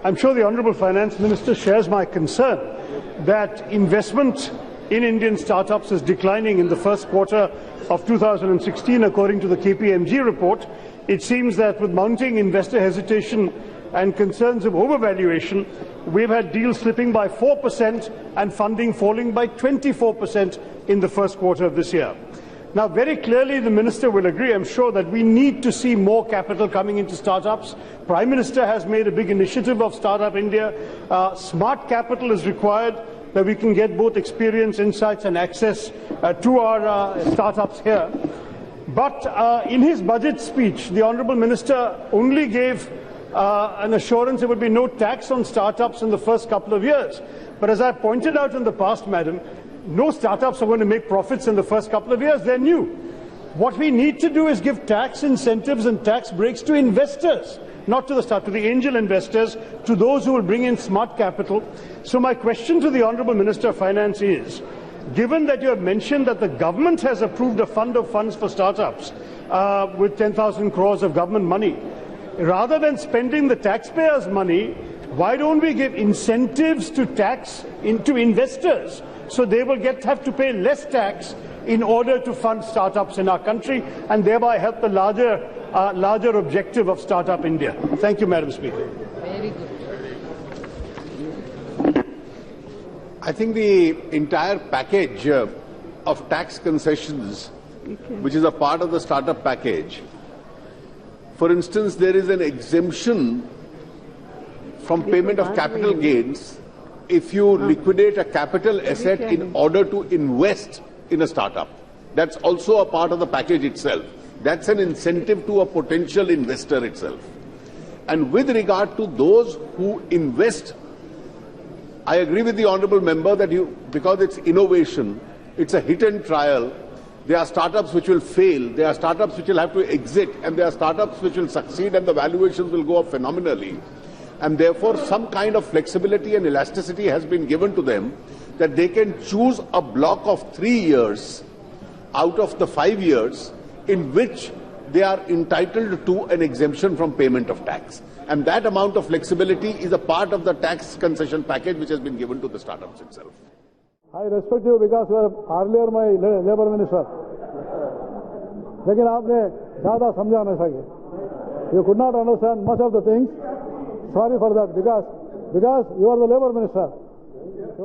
I'm sure the Honourable Finance Minister shares my concern that investment in Indian startups is declining in the first quarter of 2016, according to the KPMG report. It seems that with mounting investor hesitation and concerns of overvaluation, we've had deals slipping by 4% and funding falling by 24% in the first quarter of this year. Now, very clearly, the Minister will agree, I'm sure, that we need to see more capital coming into startups. Prime Minister has made a big initiative of Startup India. Smart capital is required, that we can get both experience, insights and access to our startups here. But in his budget speech, the Honourable Minister only gave an assurance there would be no tax on startups in the first couple of years. But as I pointed out in the past, Madam, no startups are going to make profits in the first couple of years. They're new. What we need to do is give tax incentives and tax breaks to investors, not to the angel investors, to those who will bring in smart capital. So my question to the Honourable Minister of Finance is, given that you have mentioned that the government has approved a fund of funds for startups with 10,000 crores of government money, rather than spending the taxpayers' money, why don't we give incentives to tax into investors so they will have to pay less tax in order to fund startups in our country and thereby help the larger objective of Startup India? Thank you, Madam Speaker. Very good. I think the entire package of tax concessions, which is a part of the startup package, for instance, there is an exemption from payment of capital gains if you liquidate a capital asset in order to invest in a startup. That's also a part of the package itself. That's an incentive to a potential investor itself. And with regard to those who invest, I agree with the Honourable Member that because it's innovation, it's a hit and trial. There are startups which will fail, there are startups which will have to exit, and there are startups which will succeed and the valuations will go up phenomenally. And therefore, some kind of flexibility and elasticity has been given to them that they can choose a block of 3 years out of the 5 years in which they are entitled to an exemption from payment of tax. And that amount of flexibility is a part of the tax concession package which has been given to the startups itself. I respect you because you were earlier my Labour Minister. लेकिन आपने ज़्यादा समझा नहीं सके. You could not understand much of the things. Sorry for that because you are the Labour Minister.